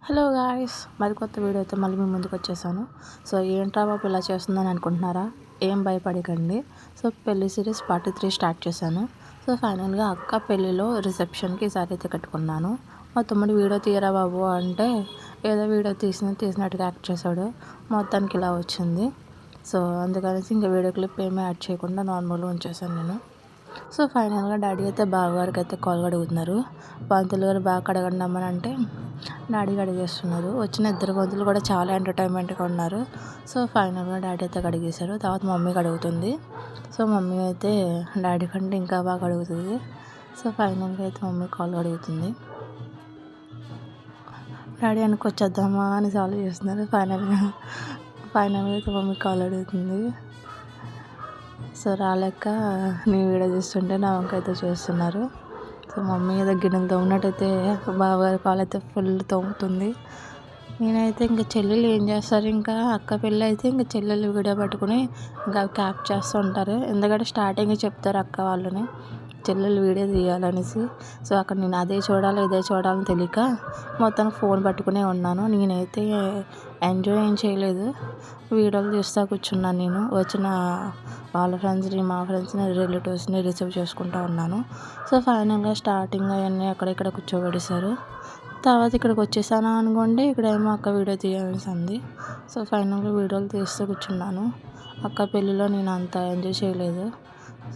Hello guys, మరి కొత్త video అయితే మళ్ళీ మీ ముందుకు వచ్చేసాను. సో ఏంట్రా బాబు ఇలా చేస్తుందని అనుకుంటున్నారా? ఏం భయపడకండి. సో పెళ్లి సిరీస్ పార్ట్ 3 స్టార్ట్ చేశాను. సో ఫైనల్గా అక్క పెళ్ళిలో రిసెప్షన్కి ఈసారి అయితే కట్టుకున్నాను. మా తమ్ముడు వీడియో తీయరా బాబు అంటే ఏదో వీడియో తీసినట్టుగా యాక్ట్ చేశాడు. మొత్తానికి ఇలా వచ్చింది. సో అందుకనేసి ఇంకా వీడియో క్లిప్ ఏమీ యాడ్ చేయకుండా నార్మల్గా ఉంచేసాను నేను. సో ఫైనల్గా డాడీ అయితే బావగారికి అయితే కాల్ కడుగుతున్నారు. పంతులు గారు బాగా కడగండి అమ్మని అంటే డాడీ కడిగేస్తున్నారు. వచ్చిన ఇద్దరు పంతులు కూడా చాలా ఎంటర్టైన్మెంట్గా ఉన్నారు. సో ఫైనల్గా డాడీ అయితే కడిగేశారు. తర్వాత మమ్మీ కడుగుతుంది. సో మమ్మీ అయితే డాడీ కంటే ఇంకా బాగా కడుగుతుంది. సో ఫైనల్గా అయితే మమ్మీ కాల్ కడుగుతుంది. డాడీ వెనక్కి వచ్చేద్దామా అని సాల్వ్ చేస్తున్నారు. ఫైనల్గా అయితే మమ్మీ కాల్ అడుగుతుంది. సో రాలేక నేను వీడియో తీస్తుంటే నా వంక అయితే చేస్తున్నారు. సో మమ్మీ ఏదో గిన్నెలు తోమినట్టయితే బావగారి కాలు అయితే ఫుల్ తోముతుంది. నేనైతే ఇంకా చెల్లెలు ఏం చేస్తారు, ఇంకా అక్క పెళ్ళి అయితే ఇంకా చెల్లెలు వీడియో పట్టుకుని ఇంకా క్యాప్ చేస్తూ ఉంటారు. ఎందుకంటే స్టార్టింగ్ చెప్తారు అక్క వాళ్ళని చెల్లెలు వీడియో తీయాలనేసి. సో అక్కడ నేను అదే చూడాలి ఇదే చూడాలని తెలియక మొత్తం ఫోన్ పట్టుకునే ఉన్నాను. నేనైతే ఎంజాయ్ ఏం చేయలేదు, వీడియోలు తీస్తూ కూర్చున్నాను. నేను వచ్చిన వాళ్ళ ఫ్రెండ్స్ని మా ఫ్రెండ్స్ని రిలేటివ్స్ని రిసీవ్ చేసుకుంటూ ఉన్నాను. సో ఫైనల్గా స్టార్టింగ్ అవన్నీ అక్కడిక్కడ కూర్చోబెడేశారు. తర్వాత ఇక్కడికి వచ్చేసాను అనుకోండి, ఇక్కడేమో అక్క వీడియో తీయాల్సి ఉంది. సో ఫైనల్గా వీడియోలు తీస్తూ కూర్చున్నాను. అక్క పెళ్ళిలో నేను అంత ఎంజాయ్ చేయలేదు.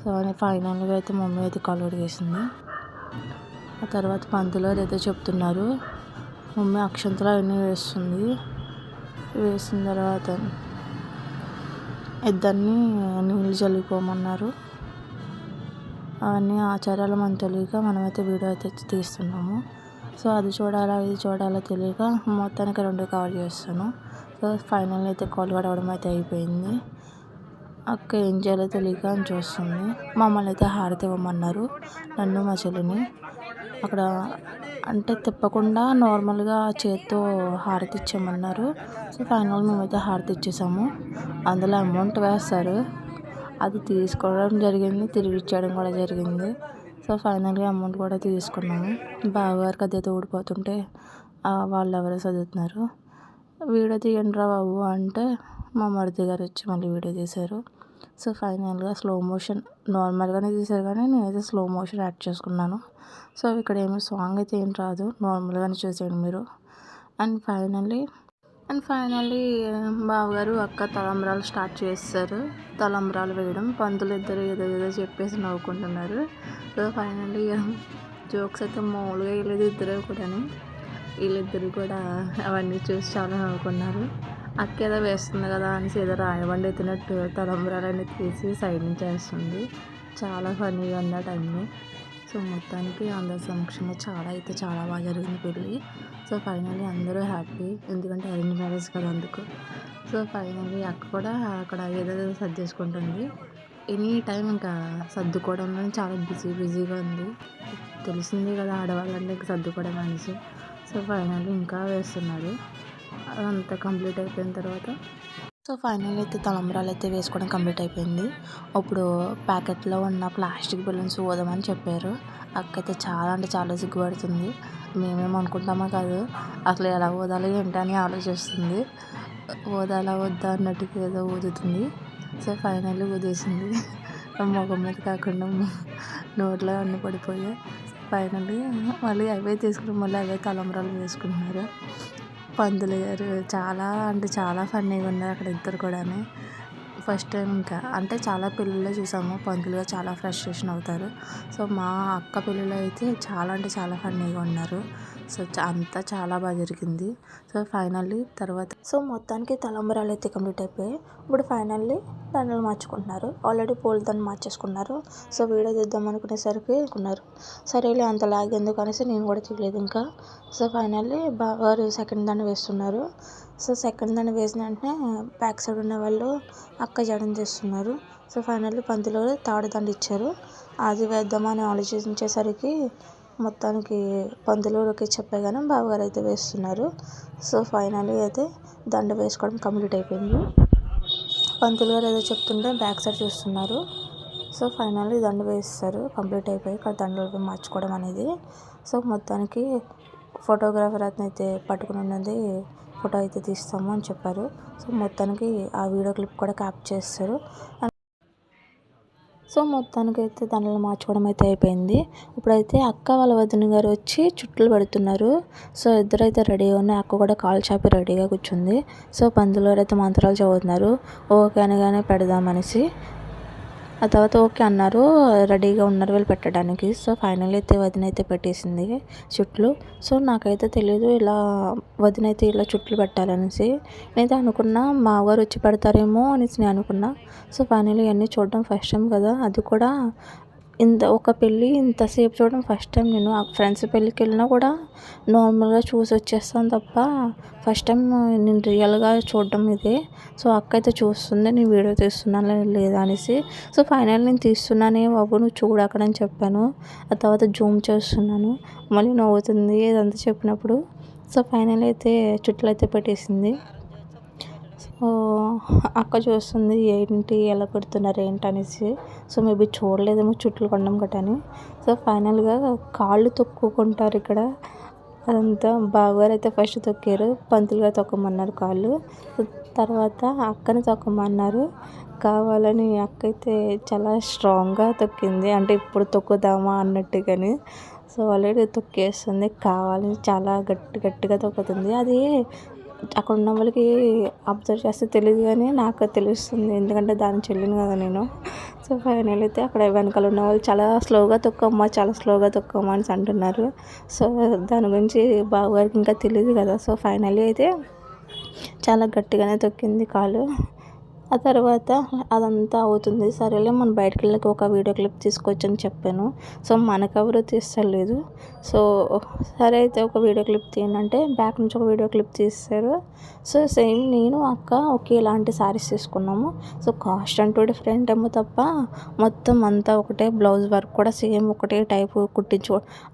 సో ఫైనల్గా అయితే మమ్మీ అయితే కాల్ అడిగేసింది. ఆ తర్వాత పంతులు అయితే చెప్తున్నారు. మమ్మీ అక్షంతలు అవన్నీ వేసిన తర్వాత ఇద్దరిని నీళ్ళు చల్లుకోమన్నారు. అవన్నీ ఆచారాలు మనకు తెలియక మనమైతే వీడియో అయితే తీస్తున్నాము. సో అది చూడాలా ఇది చూడాలా తెలియక మొత్తానికి 2 కవర్ చేస్తాను. సో ఫైనల్ అయితే కాల్ కడగడం అయితే అయిపోయింది. అక్క ఏం చేయాలో తెలియక అని చూస్తుంది. మమ్మల్ని అయితే హారతి ఇవ్వమన్నారు, నన్ను మా చెల్లిని. అక్కడ అంటే తిప్పకుండా నార్మల్గా చేత్తో హారతి ఇచ్చామన్నారు. సో ఫైనల్ మేమైతే హారతి ఇచ్చేసాము. అందులో అమౌంట్ వేస్తారు, అది తీసుకోవడం జరిగింది, తిరిగి ఇచ్చేయడం కూడా జరిగింది. సో ఫైనల్గా అమౌంట్ కూడా తీసుకున్నాము. బావగారికి అదైతే ఊడిపోతుంటే వాళ్ళు ఎవరో చదువుతున్నారు. వీడియో తీయండి రా బాబు అంటే మా మరిది గారు వచ్చి మళ్ళీ వీడియో తీశారు. సో ఫైనల్గా స్లో మోషన్ నార్మల్గానే తీశారు, కానీ నేనైతే స్లో మోషన్ యాడ్ చేసుకున్నాను. సో ఇక్కడ ఏమో సాంగ్ అయితే ఏం రాదు, నార్మల్గానే చూసేయండి మీరు. అండ్ ఫైనల్లీ బావగారు అక్క తలంబ్రాలు స్టార్ట్ చేస్తారు. తలంబ్రాలు వేయడం, పంతులు ఇద్దరు ఏదో చెప్పేసి నవ్వుకుంటున్నారు. సో ఫైనల్లీ జోక్స్ అయితే మామూలుగా వీళ్ళిద్దరు కూడా అవన్నీ చూసి చాలా నవ్వుకున్నారు. అక్క ఏదో వేస్తుంది కదా అనేసి ఏదో రాయబండి ఎత్తినట్టు తలంబ్రాలన్నీ తీసి సైడ్ నుంచి వేస్తుంది. చాలా ఫన్నీగా ఉంది ఆ టైంలో. సో మొత్తానికి అందరి సమక్షంలో చాలా బాగా జరిగింది పెళ్ళి. సో ఫైనల్లీ అందరూ హ్యాపీ, ఎందుకంటే అరేంజ్ మ్యారేజ్ కదా అందుకు. సో ఫైనల్లీ అక్క కూడా అక్కడ ఏదేదో సర్దేసుకుంటుంది. ఎనీ టైం ఇంకా సర్దుకోవడంలో చాలా బిజీగా ఉంది. తెలిసిందే కదా ఆడవాళ్ళంటే ఇంకా సర్దుకోవడం అనేసి. సో ఫైనల్లీ ఇంకా వేస్తున్నారు. అదంతా కంప్లీట్ అయిపోయిన తర్వాత సో ఫైనల్ అయితే తలంబ్రాలు అయితే వేసుకోవడం కంప్లీట్ అయిపోయింది. అప్పుడు ప్యాకెట్లో ఉన్న ప్లాస్టిక్ బెలూన్స్ ఊదమని చెప్పారు. అక్క అయితే చాలా సిగ్గుపడుతుంది. మేమేమో అనుకుంటామో కాదు, అసలు ఎలా ఊదాలి ఏంటని ఆలోచిస్తుంది. ఊదాలా వద్దా అన్నట్టుగా ఏదో ఊదుతుంది. So finally ఊదేసింది. మొఖం మీద కాకుండా నోట్లో అన్నీ పడిపోయాయి. ఫైనల్లీ మళ్ళీ అవే తీసుకుని మళ్ళీ అవే తలంబ్రాలు వేసుకుంటున్నారు. పంతులు గారు చాలా ఫన్నీగా ఉన్నారు అక్కడ ఇద్దరు కూడా. ఫస్ట్ టైం ఇంకా అంటే చాలా పెళ్ళిళ్ళలో చూసాము పంతులు గారు చాలా ఫ్రస్ట్రేషన్ అవుతారు. సో మా అక్క పెళ్ళిలో అయితే చాలా ఫన్నీగా ఉన్నారు. సో అంతా చాలా బాగా జరిగింది. సో ఫైనల్లీ తర్వాత మొత్తానికి తలంబరాలు అయితే కంప్లీట్ అయిపోయాయి. ఇప్పుడు ఫైనల్లీ దండలు మార్చుకుంటున్నారు. ఆల్రెడీ పూలదండ మార్చేసుకున్నారు. సో వీడియో తీద్దాం అనుకునేసరికి సరేలే అంత లాగ్ ఎందుకు అనేసి నేను కూడా తీయలేదు ఇంకా. సో ఫైనల్లీ బావగారు సెకండ్ దండ వేస్తున్నారు. సో సెకండ్ దండ వేసిన వెంటనే బ్యాక్ సైడ్ ఉన్న వాళ్ళు అక్క జడని తీస్తున్నారు. సో ఫైనల్లీ పంతులు గారు థర్డ్ దండ ఇచ్చారు. అది వేద్దామని ఆలోచించేసరికి మొత్తానికి పంతులు గారికి చెప్పగానే బావగారు అయితే వేస్తున్నారు. సో ఫైనల్లీ అయితే దండ వేసుకోవడం కంప్లీట్ అయిపోయింది. పంతులు గారు ఏదో చెప్తుంటే బ్యాక్ సైడ్ చూస్తున్నారు. సో ఫైనల్లీ దండ వేస్తారు, కంప్లీట్ అయిపోయి ఇక్కడ దండలు మార్చుకోవడం అనేది. సో మొత్తానికి ఫోటోగ్రాఫర్ అయితే పట్టుకుని ఉన్నది ఫోటో అయితే తీస్తాము అని చెప్పారు. సో మొత్తానికి ఆ వీడియో క్లిప్ కూడా క్యాప్చర్ చేస్తారు. సో మొత్తానికి అయితే దానిలో మార్చుకోవడం అయితే అయిపోయింది. ఇప్పుడైతే అక్క వాళ్ళ వదిన గారు వచ్చి చుట్టలు పెడుతున్నారు. సో ఇద్దరైతే రెడీగా ఉన్నాయి. అక్క కూడా కాలు చాపి రెడీగా కూర్చుంది. సో పంతులు గారు అయితే మంత్రాలు చదువుతున్నారు. ఓకే అనగానే పెడదామనేసి ఆ తర్వాత ఓకే అన్నారు. రెడీగా ఉన్నారు వీళ్ళు పెట్టడానికి. సో ఫైనల్ అయితే వదిన అయితే పెట్టేసింది చుట్లు. సో నాకైతే తెలియదు ఇలా వదిన అయితే ఇలా చుట్లు పెట్టాలనేసి. నేనైతే అనుకున్నా మామగారు వచ్చి పెడతారేమో అనేసి నేను అనుకున్నా. సో ఫైనల్ ఇవన్నీ చూడడం ఫస్ట్ టైం కదా, అది కూడా ఒక పెళ్ళి ఇంతసేపు చూడడం ఫస్ట్ టైం. నేను ఆ ఫ్రెండ్స్ పెళ్ళికి వెళ్ళినా కూడా నార్మల్గా చూసి వచ్చేస్తాను తప్ప ఫస్ట్ టైం నేను రియల్గా చూడడం ఇదే. సో అక్క అయితే చూస్తుంది నేను వీడియో తీస్తున్నాను లేదా అనేసి. సో ఫైనల్ నేను తీస్తున్నానే బాబు నువ్వు చూడు అక్కడ అని చెప్పాను. ఆ తర్వాత జూమ్ చేస్తున్నాను, మళ్ళీ నవ్వుతుంది ఇదంతా చెప్పినప్పుడు. సో ఫైనల్ అయితే చుట్టలు అయితే పెట్టేసింది. సో అక్క చూస్తుంది ఏంటి ఎలా పెడుతున్నారు ఏంటి అనేసి. సో మేబీ చూడలేదేమో చుట్లు కొనడం గట్టని. సో ఫైనల్గా కాళ్ళు తొక్కుకుంటారు ఇక్కడ. అదంతా బావగారు అయితే ఫస్ట్ తొక్కారు, పంతులు గారు తొక్కమన్నారు కాళ్ళు. తర్వాత అక్కని తొక్కమన్నారు. కావాలని అక్క అయితే చాలా స్ట్రాంగ్గా తొక్కింది, అంటే ఇప్పుడు తొక్కుదామా అన్నట్టుగాని. సో ఆల్రెడీ తొక్కేస్తుంది, కావాలని చాలా గట్టిగా తొక్కుతుంది. అది అక్కడ ఉన్న వాళ్ళకి అబ్జర్వ్ చేస్తే తెలియదు కానీ నాకు తెలుస్తుంది, ఎందుకంటే దాని చెల్లిని కదా నేను. సో ఫైనల్ అయితే అక్కడ వెనకాల ఉన్న వాళ్ళు చాలా స్లోగా తొక్కమ్మా అని అంటున్నారు. సో దాని గురించి బావగారికి ఇంకా తెలియదు కదా. సో ఫైనల్లీ అయితే చాలా గట్టిగానే తొక్కింది కాలు. ఆ తర్వాత అదంతా అవుతుంది. సరేలే మనం బయటకు వెళ్ళక ఒక వీడియో క్లిప్ తీసుకోవచ్చని చెప్పాను. సో మనకెవరు తీస్తలేదు. సో సరే అయితే ఒక వీడియో క్లిప్ తీయండి అంటే బ్యాక్ నుంచి ఒక వీడియో క్లిప్ తీస్తారు. సో సేమ్ నేను అక్క ఒకేలాంటి శారీస్ తీసుకున్నాము. సో కాస్ట్ అంటూ డిఫరెంట్ ఏమో తప్ప మొత్తం అంతా ఒకటే. బ్లౌజ్ వర్క్ కూడా సేమ్ ఒకటే టైపు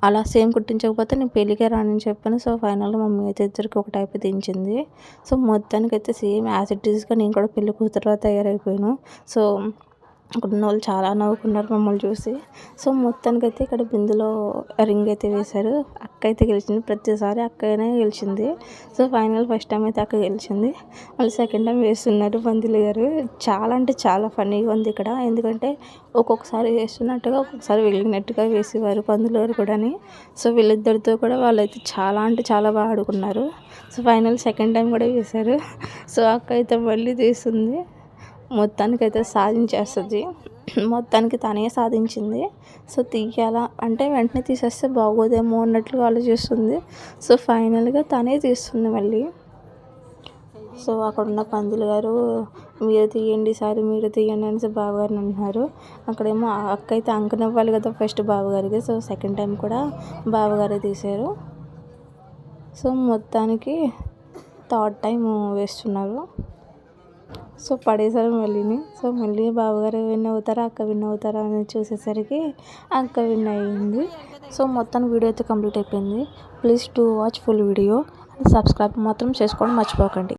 అలా సేమ్ కుట్టించకపోతే నేను పెళ్ళికే రానని చెప్పాను. సో ఫైనల్గా మమ్మీ అయితే ఇద్దరికి ఒక టైపు దించింది. సో మొత్తానికి అయితే సేమ్ యాజ్ ఇట్ ఈస్గా నేను కూడా పెళ్ళి కూతురులా తయారైపోయాను. సో అక్కడ ఉన్న వాళ్ళు చాలా నవ్వుకున్నారు మమ్మల్ని చూసి. సో మొత్తానికి అయితే ఇక్కడ బిందులో రింగ్ అయితే వేశారు. అక్క అయితే గెలిచింది, ప్రతిసారి అక్కనే గెలిచింది. సో ఫైనల్ ఫస్ట్ టైం అయితే అక్క గెలిచింది. మళ్ళీ సెకండ్ టైం వేస్తున్నారు పంతులు గారు. చాలా అంటే చాలా ఫన్నీగా ఉంది ఇక్కడ, ఎందుకంటే ఒక్కొక్కసారి వేస్తున్నట్టుగా ఒక్కొక్కసారి వెళ్ళినట్టుగా వేసేవారు పంతులు గారు కూడాని. సో వీళ్ళిద్దరితో కూడా వాళ్ళైతే చాలా అంటే చాలా బాగా ఆడుకున్నారు. సో ఫైనల్ సెకండ్ టైం కూడా వేశారు. సో అక్క అయితే మళ్ళీ తీస్తుంది, మొత్తానికైతే సాధించేస్తుంది. మొత్తానికి తనే సాధించింది. సో తీయాలా అంటే వెంటనే తీసేస్తే బాగోదేమో అన్నట్లుగా ఆలోచిస్తుంది. సో ఫైనల్గా తనే తీస్తుంది మళ్ళీ. సో అక్కడ ఉన్న పంతులు గారు మీరు తీయండి సారీ మీరు తీయండి అనేసి బావగారిని అంటున్నారు. అక్కడేమో అక్క అయితే అంకనివ్వాలి కదా ఫస్ట్ బావగారికి. సో సెకండ్ టైం కూడా బావగారే తీశారు. సో మొత్తానికి థర్డ్ టైం వేస్తున్నారు. సో పడేసారు మళ్ళీని. సో మళ్ళీ బావగారు విన్ అవుతారా అక్క విన్ అవుతారా అని చూసేసరికి అక్క విన్ అయ్యింది. సో మొత్తానికి వీడియో అయితే కంప్లీట్ అయిపోయింది. Please to watch full video. Subscribe మాత్రం చేసుకోవడం మర్చిపోకండి.